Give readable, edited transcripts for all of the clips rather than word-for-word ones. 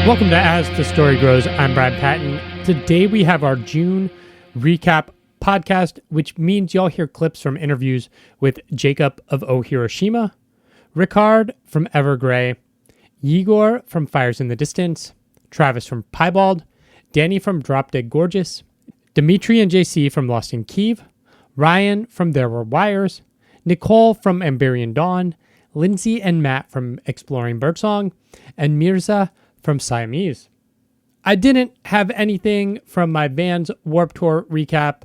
Welcome to As the Story Grows. I'm Brad Patton. Today we have our June recap podcast, which means y'all hear clips from interviews with Jakob of Hiroshima, Rikard from Evergrey, Yegor from Fires in the Distance, Travis from Piebald, Danny from Drop Dead Gorgeous, Dimitri and JC from Lost in Kyiv, Ryan from There Were Wires, Nicole from Amberian Dawn, Lynsey and Matt from Exploring Birdsong, and Mirza from Siamese. I didn't have anything from my Vans Warped Tour recap,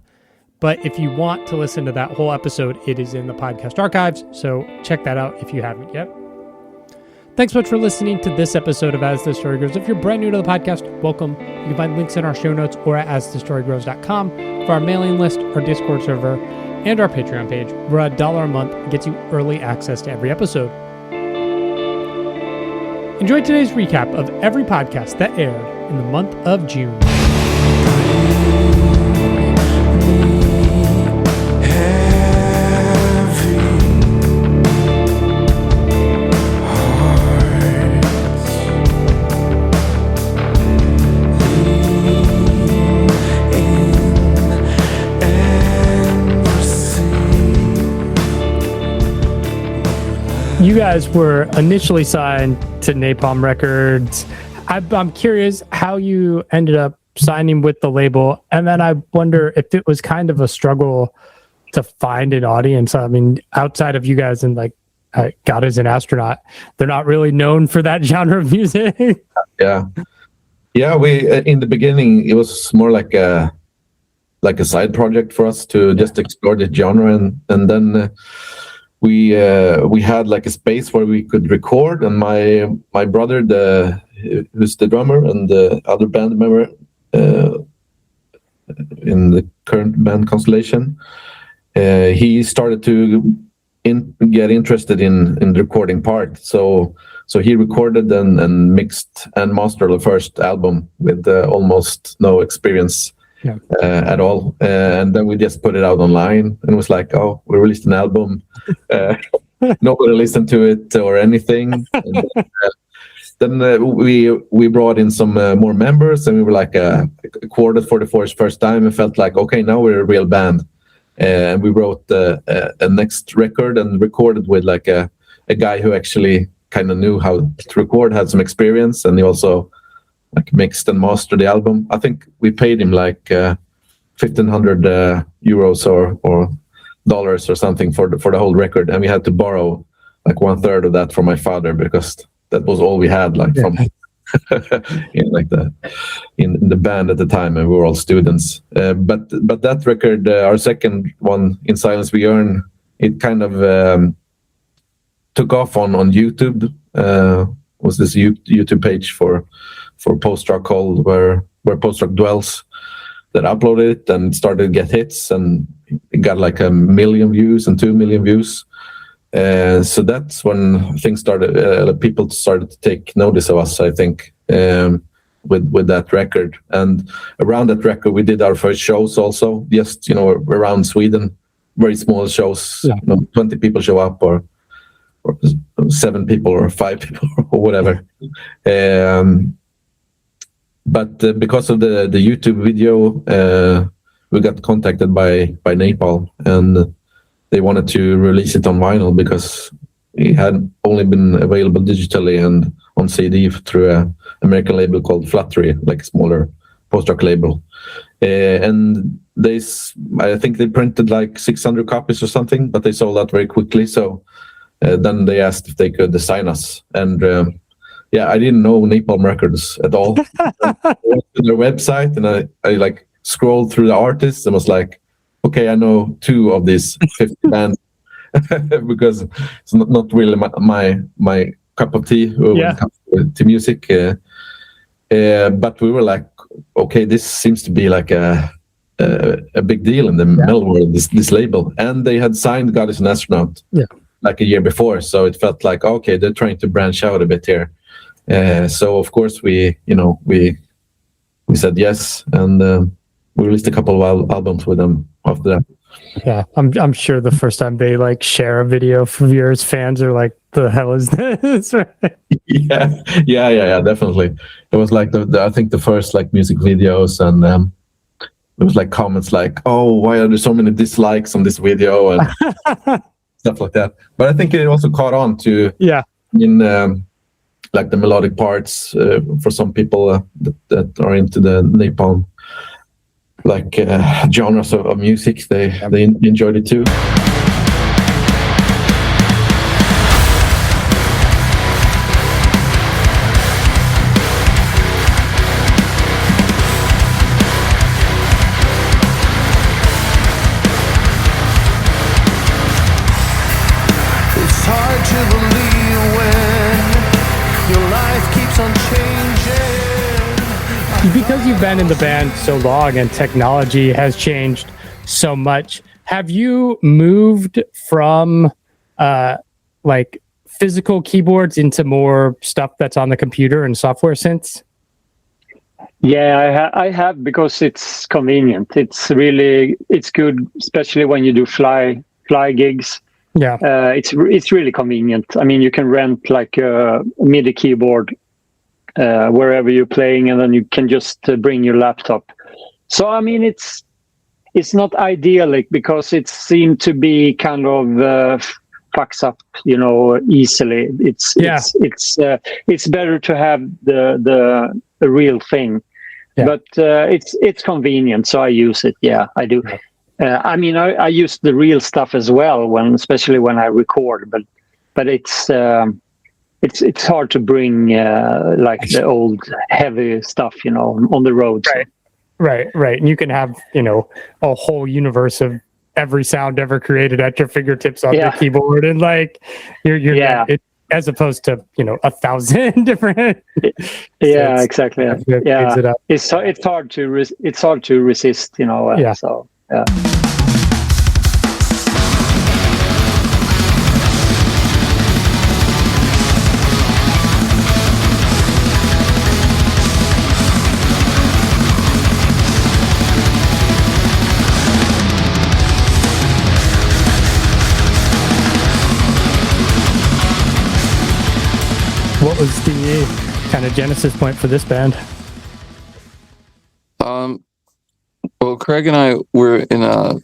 but if you want to listen to that whole episode, it is in the podcast archives, so check that out if you haven't yet. Thanks so much for listening to this episode of As the Story Grows. If you're brand new to the podcast, welcome. You can find links in our show notes or at asthestorygrows.com for our mailing list, our Discord server, and our Patreon page, where $1 a month gets you early access to every episode. Enjoy today's recap of every podcast that aired in the month of June. You guys were initially signed to Napalm Records. I'm curious how you ended up signing with the label, and then I wonder if it was kind of a struggle to find an audience. I mean, outside of you guys and like God is an Astronaut, they're not really known for that genre of music. Yeah. We in the beginning it was more like a side project for us to just explore the genre, and then. We had like a space where we could record, and my brother, who's the drummer and the other band member in the current band constellation, he started to get interested in the recording part. So he recorded and mixed and mastered the first album with almost no experience. Yeah. At all, and then we just put it out online, and it was like, oh, we released an album. Nobody listened to it or anything. And then we brought in some more members, and we were like a quarter for the first time, and felt like, okay, now we're a real band. And we wrote a next record and recorded with like a guy who actually kind of knew how to record, had some experience, and he also like mixed and mastered the album. I think we paid him like 1,500 euros or dollars or something for the whole record, and we had to borrow like 1/3 of that from my father because that was all we had from in the band at the time, and we were all students. But that record, our second one, In Silence We Yearn, it kind of took off on YouTube. Was this YouTube page for post-rock called where post-rock dwells, that uploaded it and started to get hits, and it got like 1 million views and 2 million views. So that's when things started, people started to take notice of us, I think, with that record. And around that record we did our first shows also, just around Sweden, very small shows. 20 people show up, or 7 people or 5 people or whatever. But because of the YouTube video, we got contacted by Napalm, and they wanted to release it on vinyl because it had only been available digitally and on CD through an American label called Fluttery, like a smaller post-rock label. And I think they printed like 600 copies or something, but they sold out very quickly. So then they asked if they could sign us, and I didn't know Napalm Records at all. I went to their website, and I like scrolled through the artists and was like, okay, I know 2 of these 50 bands because it's not really my cup of tea when it comes to music. But we were like, okay, this seems to be like a big deal in the metal world, this label. And they had signed God is an Astronaut like a year before, so it felt like, okay, they're trying to branch out a bit here. So of course we said yes, and we released a couple of albums with them after that. Yeah, I'm sure the first time they like share a video of yours, fans are like, "The hell is this?" Right? Yeah, definitely. It was like I think the first like music videos, and there was like comments like, "Oh, why are there so many dislikes on this video?" and stuff like that. But I think it also caught on to in like the melodic parts for some people that are into the napalm like genres of music. They enjoyed it too. It's hard to believe when your life keeps on changing. Because you've been in the band so long and technology has changed so much, have you moved from like physical keyboards into more stuff that's on the computer and software synths? Yeah, I have, because it's convenient. It's good, especially when you do fly gigs. Yeah, it's really convenient. I mean, you can rent like a MIDI keyboard wherever you're playing, and then you can just bring your laptop. So I mean, it's not idyllic, because it seemed to be kind of fucks up, easily. It's better to have the real thing. Yeah. But it's convenient, so I use it. Yeah, I do. I mean, I use the real stuff as well, especially when I record. But it's hard to bring like the old heavy stuff, on the road. Right. And you can have, a whole universe of every sound ever created at your fingertips on the keyboard, and like you're as opposed to 1,000 different. Yeah, exactly. Yeah, it's hard to resist. So yeah. What was the kind of genesis point for this band? Well, Craig and I were in a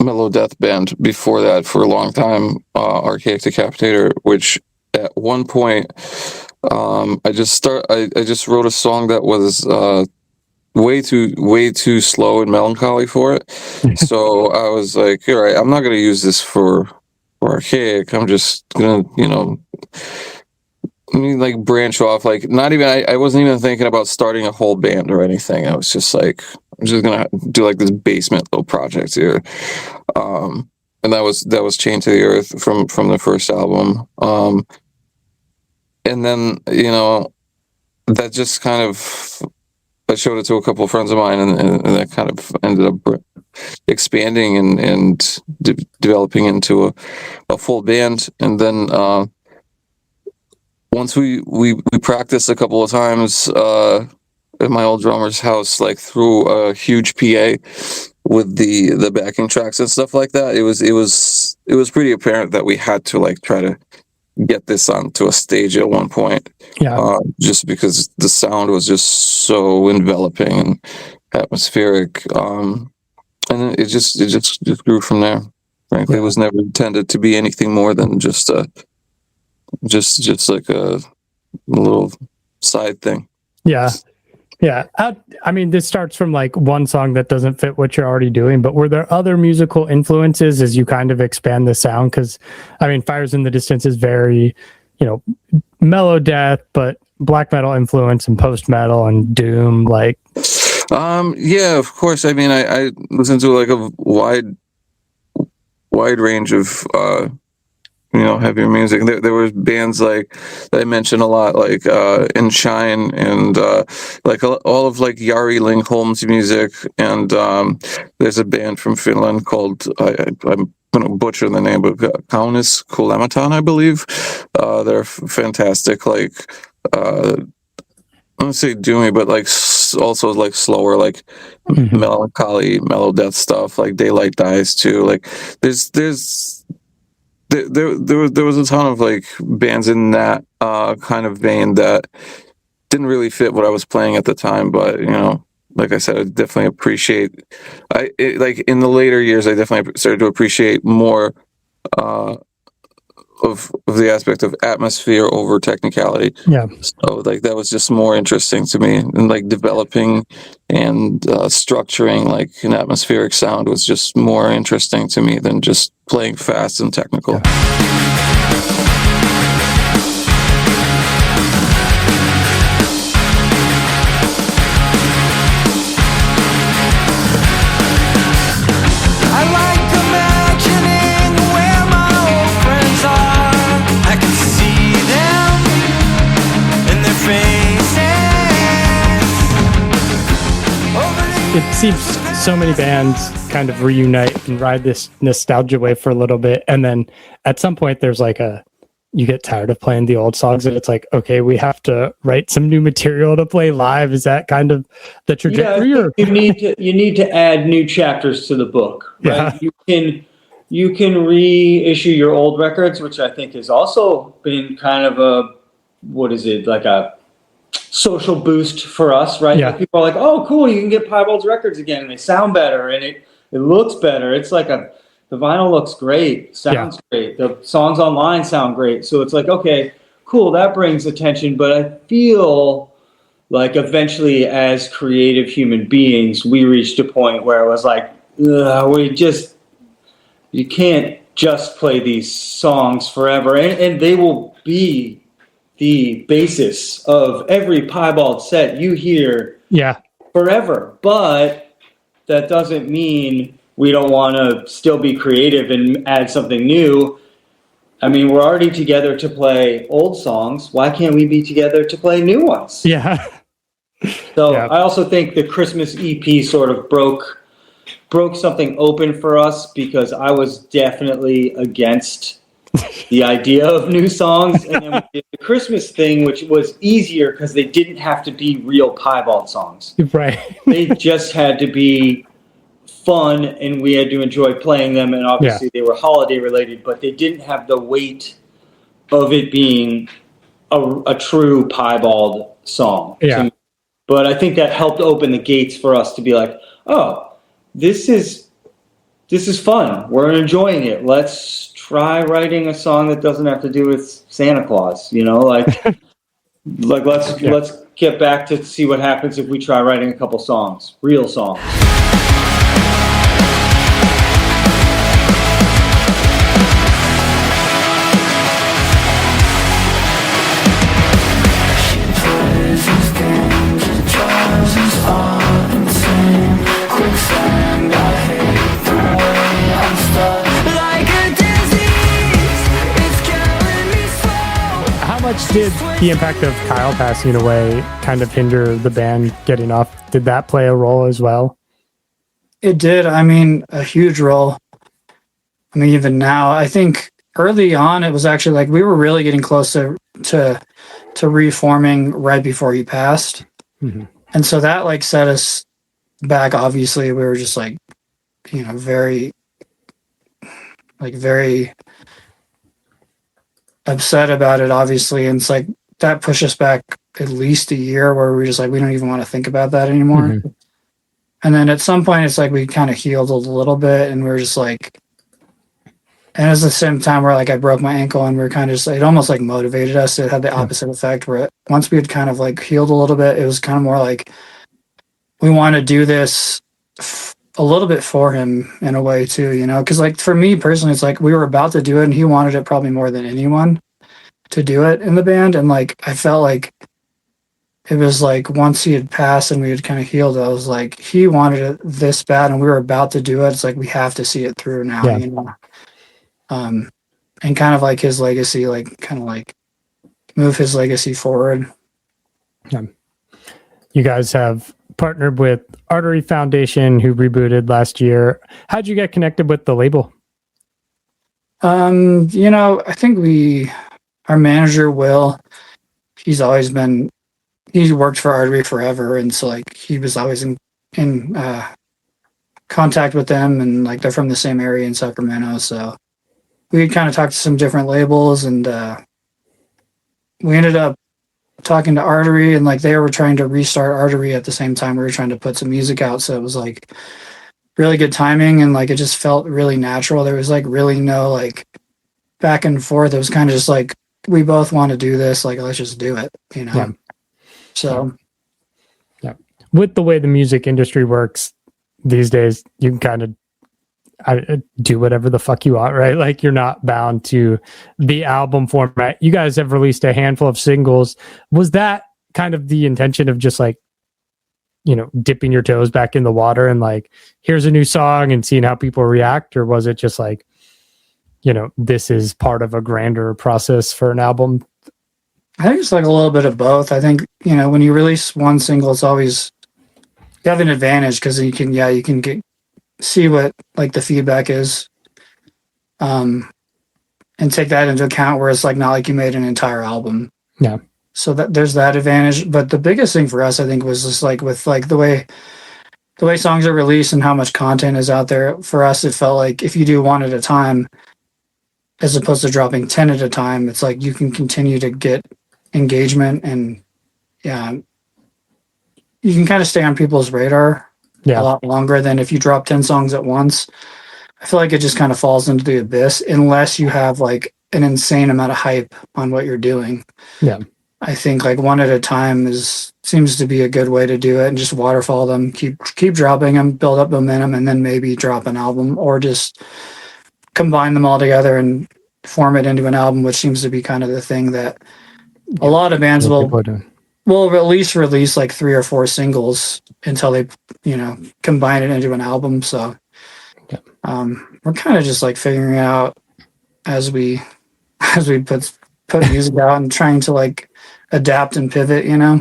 mellow death band before that for a long time, Archaic Decapitator, which at one point I just wrote a song that was way too slow and melancholy for it. So I was like, all right, I'm not going to use this for Archaic. I'm just going to, like branch off. Like, not even, I wasn't even thinking about starting a whole band or anything. I was just like, I'm just going to do like this basement little project here. And that was Chained to the Earth from the first album. And then, that just kind of, I showed it to a couple of friends of mine, and that kind of ended up expanding and developing into a full band. And then once we practiced a couple of times at my old drummer's house, like through a huge PA with the backing tracks and stuff like that, it was pretty apparent that we had to like try to get this onto a stage at one point. Yeah. Just because the sound was just so enveloping and atmospheric. And it just grew from there. Frankly, It was never intended to be anything more than just like a little side thing. Yeah. I mean, this starts from like one song that doesn't fit what you're already doing, but were there other musical influences as you kind of expand the sound? Because I mean, Fires in the Distance is very, mellow death, but black metal influence and post metal and doom, like. Yeah, of course. I mean, I listen to like a wide range of heavier music. There was bands like that I mentioned a lot, like In Shine, and like all of like Jari Lindholm's music. And there's a band from Finland called I'm gonna butcher the name, but Kaunis Kulematan, I believe. They're fantastic. Like I don't say doomy, but like there's also like slower, like melancholy, mellow death stuff, like Daylight Dies too. Like there was a ton of like bands in that kind of vein that didn't really fit what I was playing at the time, but like I said, I definitely appreciate. Like in the later years, I definitely started to appreciate more of the aspect of atmosphere over technicality. Yeah. So like that was just more interesting to me, and like developing and structuring like an atmospheric sound was just more interesting to me than just playing fast and technical. Yeah. I like imagining where my old friends are. I can see them in their faces. It seems so many bands kind of reunite and ride this nostalgia wave for a little bit, and then at some point there's like you get tired of playing the old songs, and it's like, okay, we have to write some new material to play live. Is that kind of the trajectory? Yeah, you need to add new chapters to the book, right? Yeah. You can reissue your old records, which I think has also been kind of like a social boost for us, right? Yeah. Like people are like, oh, cool, you can get Piebald's records again, and they sound better, and it looks better. It's like the vinyl looks great, sounds great. The songs online sound great. So it's like, okay, cool, that brings attention. But I feel like eventually as creative human beings, we reached a point where it was like, you can't just play these songs forever. And they will be the basis of every Piebald set you hear forever. But that doesn't mean we don't want to still be creative and add something new. I mean, we're already together to play old songs. Why can't we be together to play new ones? Yeah. So I also think the Christmas EP sort of broke something open for us, because I was definitely against the idea of new songs. And then we did the Christmas thing, which was easier because they didn't have to be real Piebald songs. Right. They just had to be fun, and we had to enjoy playing them, and obviously they were holiday related, but they didn't have the weight of it being a true Piebald song. Yeah. But I think that helped open the gates for us to be like, oh, this is fun. We're enjoying it. Let's try writing a song that doesn't have to do with Santa Claus, let's get back to see what happens if we try writing a couple songs, real songs. Did the impact of Kyle passing away kind of hinder the band getting off? Did that play a role as well? It did. I mean, a huge role. I mean, even now, I think early on, it was actually like we were really getting close to reforming right before he passed. Mm-hmm. And so that like set us back. Obviously, we were just like, very upset about it, obviously, and it's like that pushed us back at least a year where we were just like, we don't even want to think about that anymore. Mm-hmm. And then at some point it's like we kind of healed a little bit, and we were just like, and at the same time where like I broke my ankle, and we were kind of just, it almost like motivated us. It had the opposite effect, where once we had kind of like healed a little bit, it was kind of more like we want to do this a little bit for him in a way too, because like for me personally, it's like we were about to do it, and he wanted it probably more than anyone to do it in the band. And like I felt like it was like once he had passed and we had kind of healed, I was like, he wanted it this bad, and we were about to do it. It's like we have to see it through now, and kind of like his legacy, like kind of like move his legacy forward. You guys have partnered with Artery Foundation, who rebooted last year. How'd you get connected with the label? I think our manager, Will, he's always been he worked for Artery forever, and so like he was always in contact with them, and like they're from the same area in Sacramento, so we kind of talked to some different labels, and we ended up talking to Artery, and like they were trying to restart Artery at the same time we were trying to put some music out, so it was like really good timing, and like it just felt really natural. There was like really no like back and forth. It was kind of just like, we both want to do this, like let's just do it, you know. Yeah. So yeah, with the way the music industry works these days, you can kind of do whatever the fuck you want, right? Like you're not bound to the album format. You guys have released a handful of singles. Was that kind of the intention of just like, you know, dipping your toes back in the water and like, here's a new song and seeing how people react? Or was it just like, you know, this is part of a grander process for an album? I think it's like a little bit of both. I think, you know, when you release one single, it's always, you have an advantage because you can see what like the feedback is, and take that into account, where it's like not like you made an entire album. Yeah. So that there's that advantage. But the biggest thing for us, I think, was just like with like the way songs are released and how much content is out there. For us, it felt like if you do one at a time, as opposed to dropping 10 at a time, it's like you can continue to get engagement, and you can kind of stay on people's radar a lot longer than if you drop 10 songs at once. I feel like it just kind of falls into the abyss unless you have like an insane amount of hype on what you're doing. Yeah. I think like one at a time seems to be a good way to do it, and just waterfall them, keep dropping them, build up momentum, and then maybe drop an album, or just combine them all together and form it into an album, which seems to be kind of the thing that a lot of bands will at least release like 3 or 4 singles until they, you know, combine it into an album. So we're kind of just like figuring it out as we put music out and trying to like adapt and pivot, you know.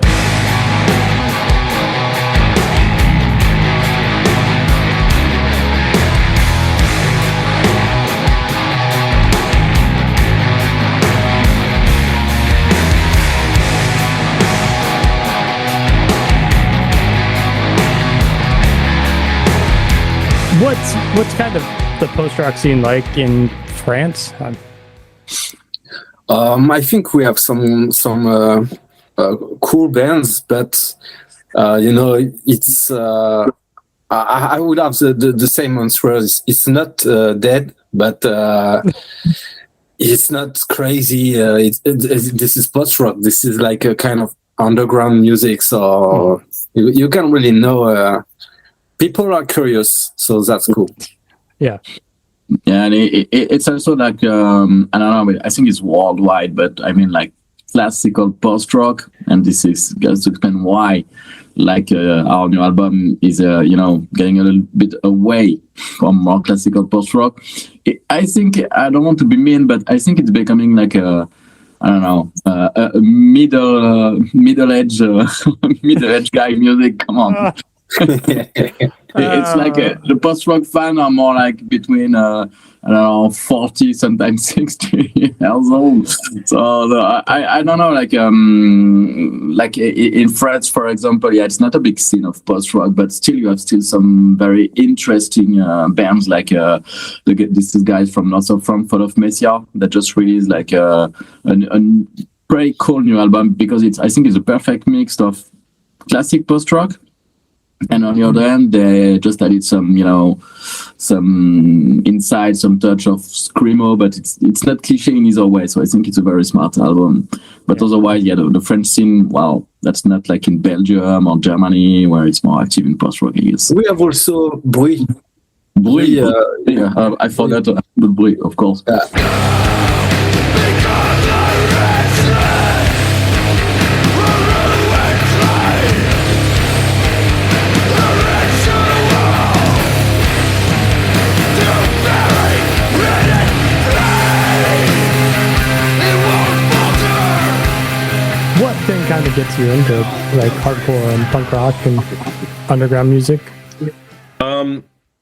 What's kind of the post-rock scene like in France? I think we have some cool bands, but you know, it's I would have the same answer. It's not dead, but it's not crazy. This is post-rock. This is like a kind of underground music, so you can't really know. People are curious, so that's cool. Yeah. Yeah, and it's also like, I don't know, I think it's worldwide, but I mean like classical post-rock, and this is just to explain why, like our new album is, you know, getting a little bit away from more classical post-rock. I think, I don't want to be mean, but I think it's becoming like a middle-aged guy music. Come on. It's like the post-rock fan are more like between I don't know, 40, sometimes 60 years old. So I don't know, like in France, for example, it's not a big scene of post-rock, but still you have some very interesting bands like this is guys from north of Frankfurt of Messier that just released like a pretty cool new album, because I think it's a perfect mix of classic post-rock. And on the other hand, they just added some touch of screamo, but it's not cliche in either way. So I think it's a very smart album. But otherwise, the French scene, well, that's not like in Belgium or Germany, where it's more active in post-rock, I guess. We have also Bruit. I forgot the Bruit, of course. What thing kind of gets you into like hardcore and punk rock and underground music?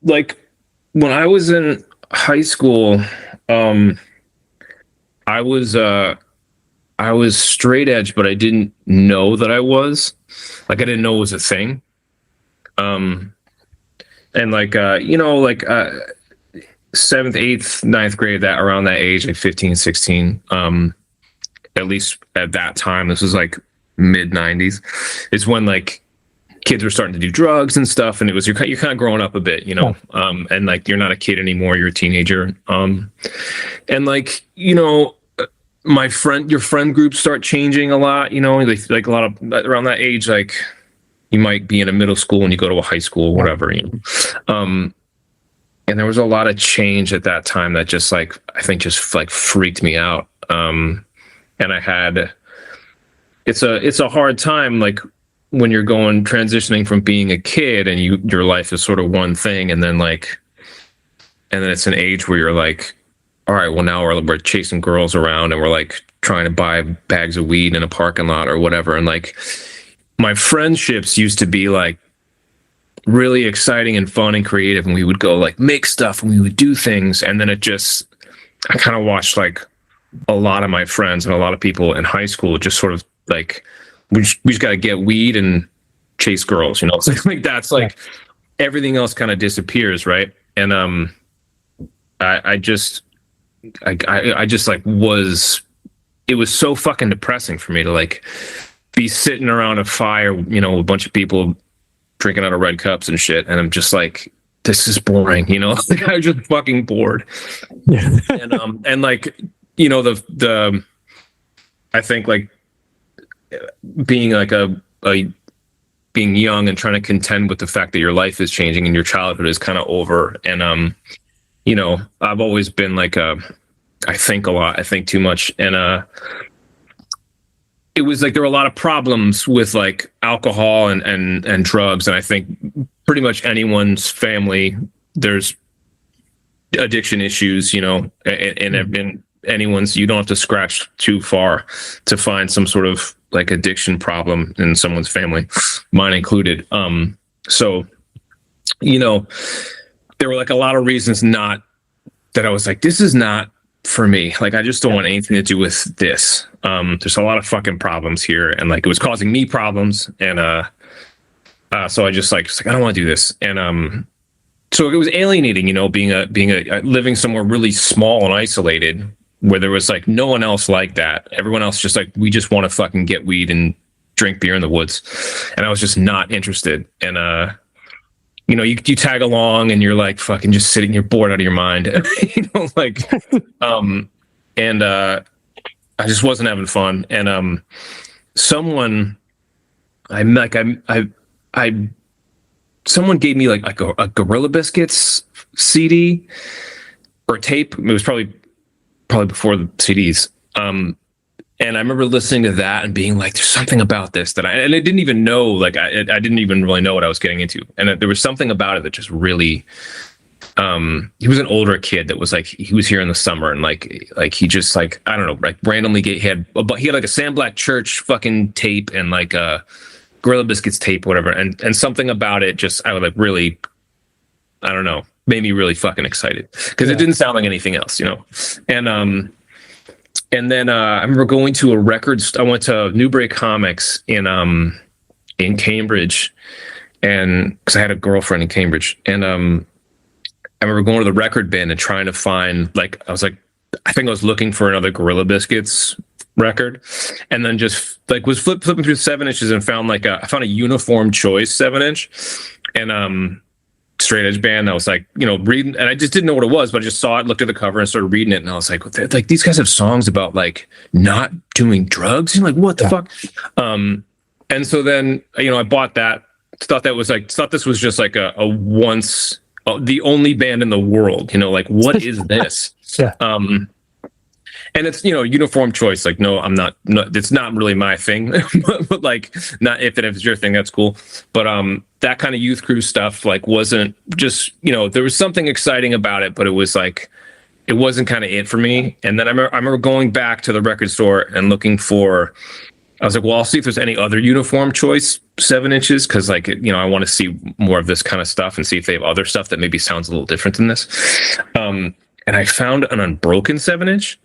Like when I was in high school, I was I was straight edge, but I didn't know that I was. Like, I didn't know it was a thing. And like, you know, like 7th, 8th, 9th grade, that around that age, like 15, 16, at least at that time, this was like mid 90s, is when like kids were starting to do drugs and stuff. And it was, you're kind of growing up a bit, you know, and like, you're not a kid anymore, you're a teenager. And like, you know, your friend groups start changing a lot, you know, like a lot of around that age, like you might be in a middle school and you go to a high school or whatever, you know. And there was a lot of change at that time that just like, I think just like freaked me out. And I had, it's a hard time, like when you're transitioning from being a kid and your life is sort of one thing. And then it's an age where you're like, all right, well now we're chasing girls around and we're like trying to buy bags of weed in a parking lot or whatever. And like my friendships used to be like really exciting and fun and creative. And we would go like make stuff and we would do things. And then I kind of watched like a lot of my friends and a lot of people in high school just sort of like, we just got to get weed and chase girls, you know, so like that's like everything else kind of disappears. Right. And I just like it was so fucking depressing for me to like be sitting around a fire, you know, a bunch of people drinking out of red cups and shit. And I'm just like, this is boring, you know, like I was just fucking bored. Yeah. And like, you know, I think like being like being young and trying to contend with the fact that your life is changing and your childhood is kind of over. And, you know, I've always been like I think a lot, I think too much. And it was like there were a lot of problems with like alcohol and drugs. And I think pretty much anyone's family, there's addiction issues, you know, and anyone's, you don't have to scratch too far to find some sort of like addiction problem in someone's family, mine included. So, you know, there were like a lot of reasons not that I was like, this is not for me. Like, I just don't want anything to do with this. There's a lot of fucking problems here. And like, it was causing me problems. And, so I just like, I don't want to do this. And, so it was alienating, you know, being living somewhere really small and isolated where there was like no one else like that. Everyone else just like, we just want to fucking get weed and drink beer in the woods. And I was just not interested. And, you know, you tag along and you're like fucking just sitting, you're bored out of your mind, you know, like, and, I just wasn't having fun. And, someone gave me like a Gorilla Biscuits CD or tape. It was probably before the CDs. And I remember listening to that and being like, there's something about this and I didn't even know, like, I didn't even really know what I was getting into. And there was something about it that just really, he was an older kid that was like, he was here in the summer and like he just like, I don't know, like randomly he had like a Sam Black Church fucking tape and like a Gorilla Biscuits tape, whatever. And something about it just, I was like really, I don't know, made me really fucking excited because it didn't sound like anything else, you know? And then I remember going to a I went to Newbury Comics in Cambridge, and because I had a girlfriend in Cambridge, and I remember going to the record bin and trying to find like I think I was looking for another Gorilla Biscuits record, and then just like was flipping through 7-inches and found I found a Uniform Choice 7-inch, and straight edge band. I was like, you know, reading, and I just didn't know what it was, but I just saw it, looked at the cover, and started reading it, and I was like, these guys have songs about like not doing drugs. You're like, what the fuck? And so then, you know, I bought that. Thought this was just like a once the only band in the world. You know, like what is this? And it's, you know, Uniform Choice. Like, no, I'm not. No, it's not really my thing. but like, not if it's your thing, that's cool. But that kind of youth crew stuff like wasn't just, you know, there was something exciting about it, but it was like it wasn't kind of it for me. And then I remember going back to the record store and looking for. I was like, well, I'll see if there's any other Uniform Choice 7-inches because, like, you know, I want to see more of this kind of stuff and see if they have other stuff that maybe sounds a little different than this. And I found an Unbroken 7-inch,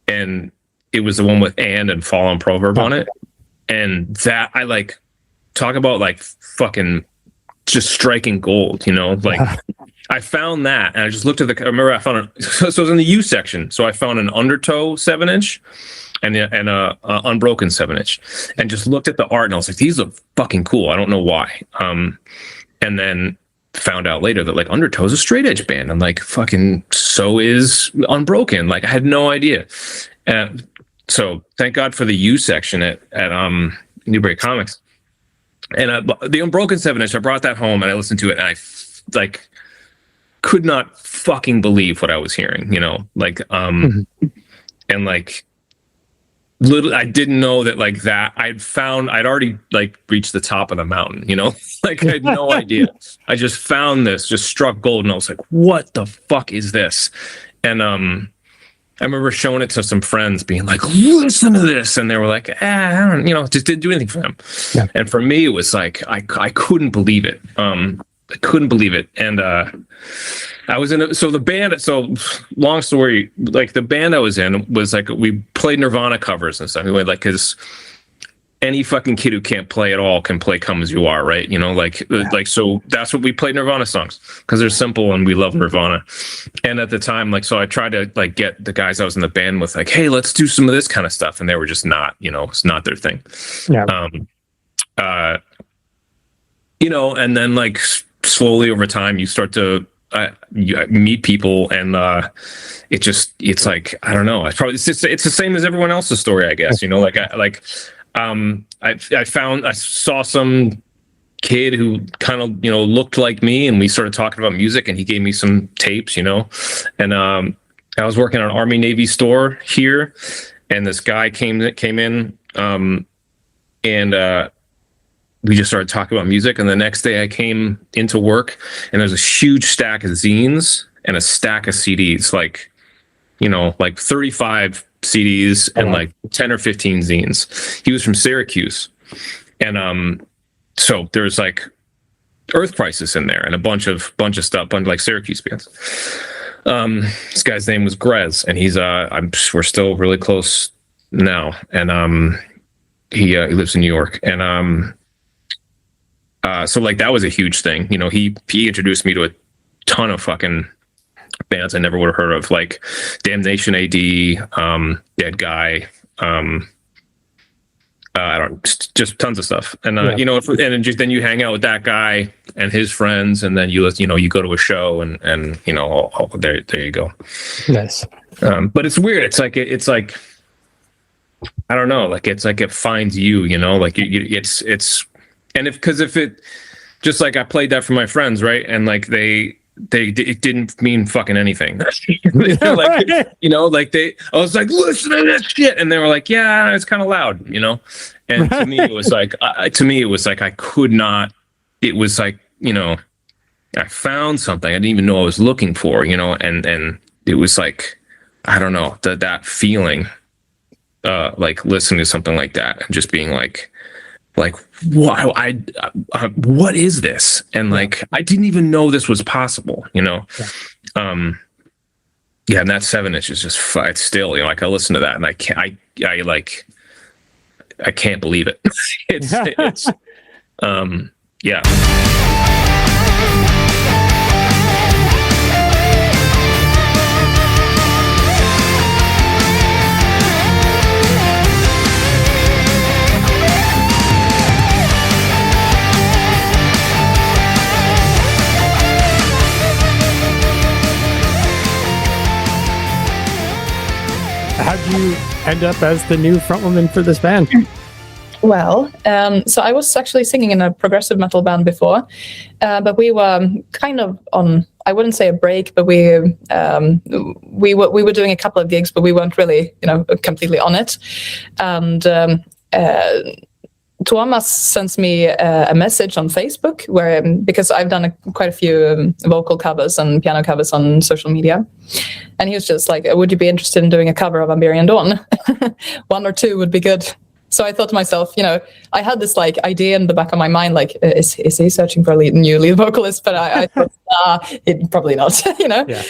and it was the one with and fallen proverb on it. And that I like talk about like fucking just striking gold, you know, like I found that and I just looked at I remember I found it. So it was in the U section. So I found an undertow 7-inch and a unbroken 7-inch and just looked at the art and I was like, these look fucking cool. I don't know why. And then found out later that like Undertow is a straight edge band and like fucking so is Unbroken. Like I had no idea. So thank God for the U section at Newbury Comics. And the Unbroken 7-inch, I brought that home and I listened to it and I like could not fucking believe what I was hearing, you know, like and like I didn't know that like that I'd already like reached the top of the mountain, you know, like I had no idea. I just found this, just struck gold and I was like, what the fuck is this? And I remember showing it to some friends being like, listen to this. And they were like, I don't, you know, just didn't do anything for them. Yeah. And for me, it was like, I couldn't believe it. I couldn't believe it. And I was so long story, like the band I was in was like, we played Nirvana covers and stuff. Anyway, like, cause any fucking kid who can't play at all can play Come As You Are, right? You know, so that's what we played Nirvana songs because they're simple and we love Nirvana. And at the time, like, so I tried to like get the guys I was in the band with like, hey, let's do some of this kind of stuff. And they were just not, you know, it's not their thing. Yeah. You know, and then like slowly over time, you start to you meet people and it's like, I don't know. It's the same as everyone else's story, I guess, you know, I saw some kid who kind of, you know, looked like me and we started talking about music and he gave me some tapes, you know, and I was working at an Army Navy store here and this guy came in and we just started talking about music. And the next day I came into work and there's a huge stack of zines and a stack of CDs, like, you know, like 35 CDs and like 10 or 15 zines. He was from Syracuse. And so there's like Earth Crisis in there and a bunch of stuff, bunch of like Syracuse bands. This guy's name was Grez and he's we're still really close now. And he lives in New York. And so like that was a huge thing. You know, he introduced me to a ton of fucking bands I never would have heard of, like Damnation AD, Dead Guy, just tons of stuff. And you know, then you hang out with that guy and his friends, and then you go to a show, and you know, there you go. Nice. But it's weird. It's like I don't know. Like it's like it finds you. You know, like it's if it just like I played that for my friends, right? And like it didn't mean fucking anything. Like, you know, like I was like, listen to this shit. And they were like, yeah, it's kind of loud, you know? And to me, it was like, I could not, it was like, you know, I found something I didn't even know I was looking for, you know? And it was like, I don't know, that feeling, like listening to something like that and just being like, what is this? And like, I didn't even know this was possible, you know? And that 7-inch is just it's still, you know, like I listen to that and I can't believe it. it's yeah. How'd you end up as the new frontwoman for this band? Well, so I was actually singing in a progressive metal band before, but we were kind of on, I wouldn't say a break, but we were doing a couple of gigs, but we weren't really, you know, completely on it. And Tuomas sends me a message on Facebook where, because I've done quite a few vocal covers and piano covers on social media. And he was just like, would you be interested in doing a cover of Amberian Dawn? 1 or 2 would be good. So I thought to myself, you know, I had this like idea in the back of my mind, like, is he searching for a new lead vocalist? But I thought, probably not, you know? Yeah.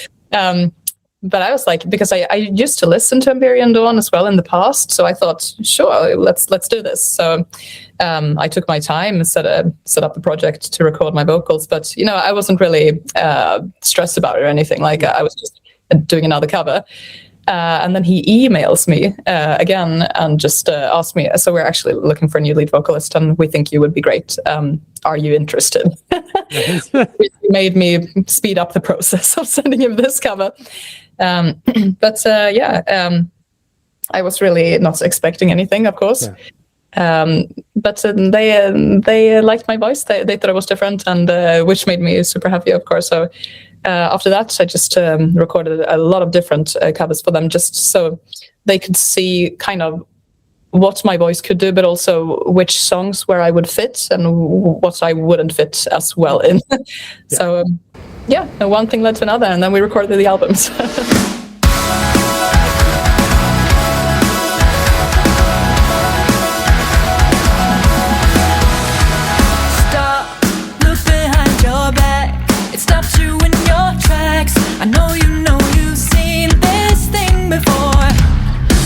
but I was like, because I used to listen to Amberian Dawn as well in the past, so I thought, sure, let's do this. So I took my time and set up the project to record my vocals, but I wasn't really stressed about it or anything. Like I was just doing another cover. And then he emails me again and just asked me, so we're actually looking for a new lead vocalist and we think you would be great. Are you interested? It made me speed up the process of sending him this cover. I was really not expecting anything, of course. Yeah. But they liked my voice. They thought it was different, and which made me super happy, of course. So after that, I just recorded a lot of different covers for them, just so they could see kind of what my voice could do, but also which songs where I would fit and what I wouldn't fit as well in. So one thing led to another, and then we recorded the albums. I know you've seen this thing before.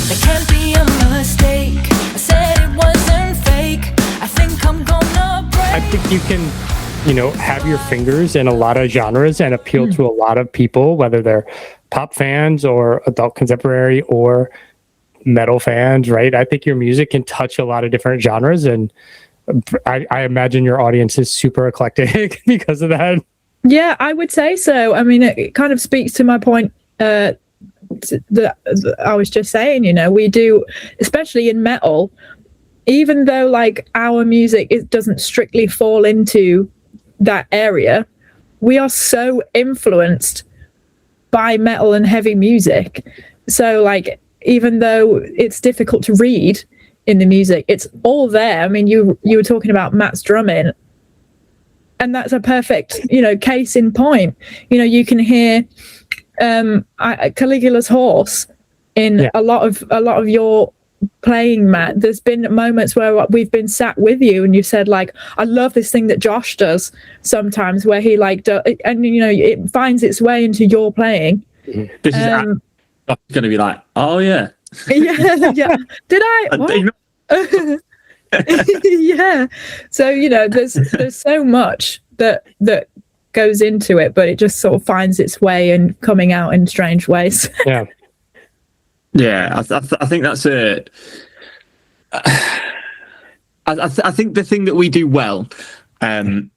There can't be a mistake. I said it wasn't fake. I think I'm gonna break. I think you can, have your fingers in a lot of genres and appeal to a lot of people, whether they're pop fans or adult contemporary or metal fans, right? I think your music can touch a lot of different genres, and I imagine your audience is super eclectic because of that. Yeah, I would say so. I mean, it kind of speaks to my point that I was just saying, we do, especially in metal, even though like our music, it doesn't strictly fall into that area, we are so influenced by metal and heavy music. So like, even though it's difficult to read in the music, it's all there. I mean, you were talking about Matt's drumming, and that's a perfect, case in point. You can hear Caligula's horse in a lot of your playing, Matt. There's been moments where we've been sat with you and you said like, I love this thing that Josh does sometimes, where he like and it finds its way into your playing. This is going to be like, oh yeah. yeah. Did I? What? Yeah. So there's so much that goes into it, but it just sort of finds its way and coming out in strange ways. Yeah, I think that's it. I think the thing that we do well, so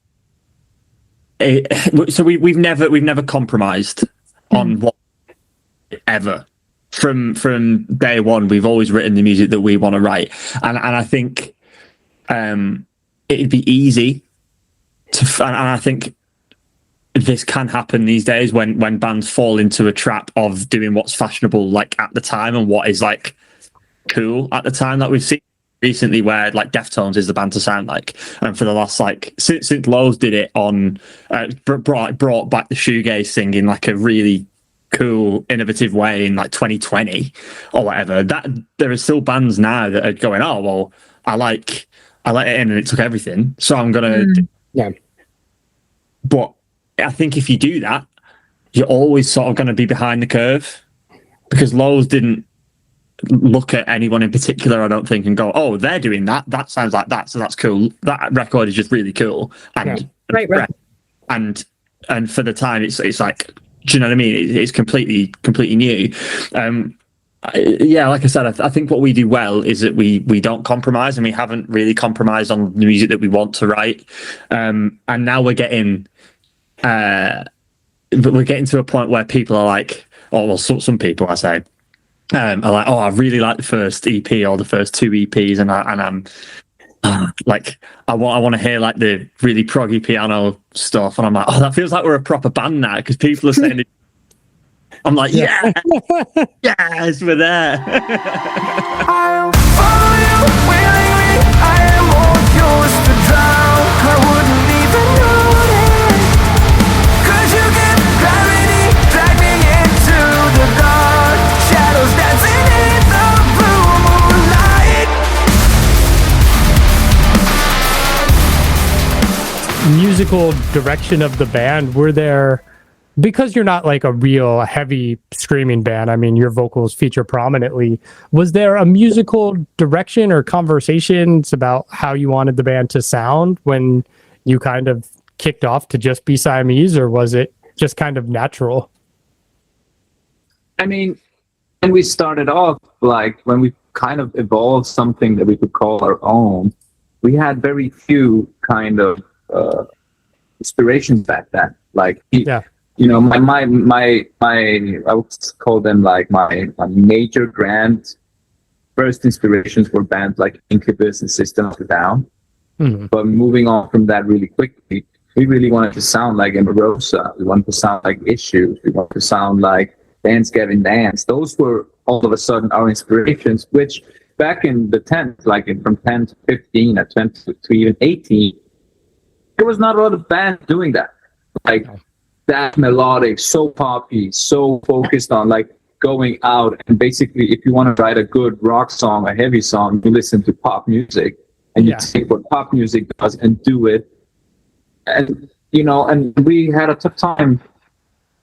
we've never compromised on what ever. From day one, we've always written the music that we want to write, and I think it'd be easy to, and I think this can happen these days when bands fall into a trap of doing what's fashionable like at the time and what is like cool at the time. That we've seen recently where like Deftones is the band to sound like, and for the last like since Lowe's did it on brought back the shoegaze thing in like a really cool innovative way in like 2020 or whatever, that there are still bands now that are going, oh well, I let it in and it took everything, so I'm gonna but I think if you do that, you're always sort of going to be behind the curve, because Lowe's didn't look at anyone in particular, I don't think, and go, oh, they're doing that sounds like that, so that's cool, that record is just really cool, and right. and for the time it's like, do you know what I mean, it's completely new. Like I said, I think what we do well is that we don't compromise, and we haven't really compromised on the music that we want to write, and now we're getting to a point where people are like, some people I say are like, oh, I really like the first EP or the first two EPs, and I'm like, I want to hear like the really proggy piano stuff, and I'm like, oh, that feels like we're a proper band now, because people are saying it. I'm like, yes, we're there. I'll follow you willingly. I am all yours to drown. I wouldn't even notice, 'cause you get gravity, drag me into the dark. Shadows dancing in the blue moonlight. Musical direction of the band, were there because you're not like a real heavy screaming band, I mean, your vocals feature prominently. Was there a musical direction or conversations about how you wanted the band to sound when you kind of kicked off to just be Siamese, or was it just kind of natural? I mean, when we started off, like when we kind of evolved something that we could call our own, we had very few kind of inspirations back then. Like, you know, my I would call them like my major grand first inspirations were bands like Incubus and System of a Down. Mm-hmm. But moving on from that really quickly, we really wanted to sound like Emerosa. We wanted to sound like Issues. We wanted to sound like Dance Gavin Dance. Those were all of a sudden our inspirations, which back in the 10th, like from 10 to 15, at 20 to even 18, there was not a lot of bands doing that. Like that melodic, so poppy, so focused on like going out. And basically, if you want to write a good rock song, a heavy song, you listen to pop music and you take what pop music does and do it. And, you know, and we had a tough time,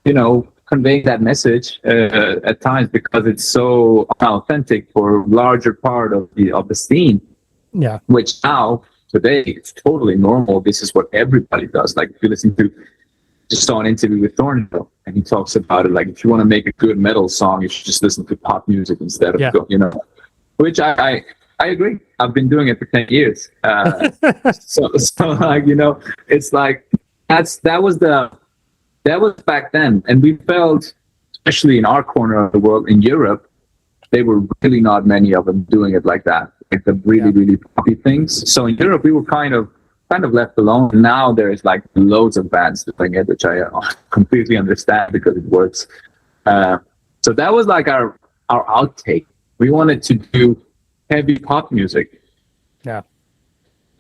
you know, conveying that message at times because it's so authentic for a larger part of the scene. Yeah. Which now, today, it's totally normal. This is what everybody does. Like if you listen to, just saw an interview with Thornhill and he talks about it. Like if you want to make a good metal song, you should just listen to pop music instead of, you know, which I agree. I've been doing it for 10 years. So like, you know, it's like, that was back then. And we felt, especially in our corner of the world, in Europe, they were really not many of them doing it like that. Like the really, really poppy things. So in Europe, we were kind of left alone. Now there's like loads of bands doing it, which I completely understand because it works. So that was like our outtake. We wanted to do heavy pop music. Yeah.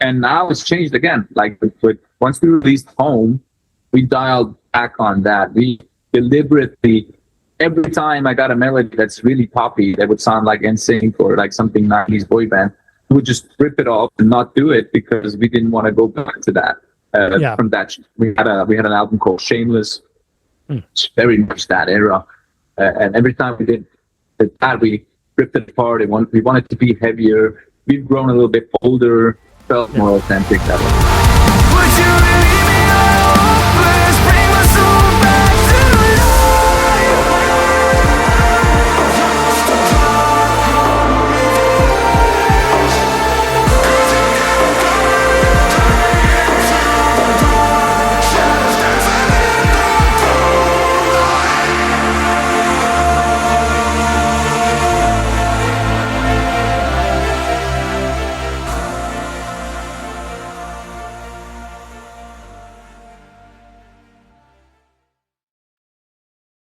And now it's changed again. Like with once we released Home, we dialed back on that. We deliberately, every time I got a melody that's really poppy, that would sound like NSYNC or like something 90s boy band, we would just rip it off and not do it because we didn't want to go back to that. From that, we had an album called Shameless, very much that era. And every time we did that, we ripped it apart. We wanted to be heavier. We've grown a little bit older, felt more authentic that way.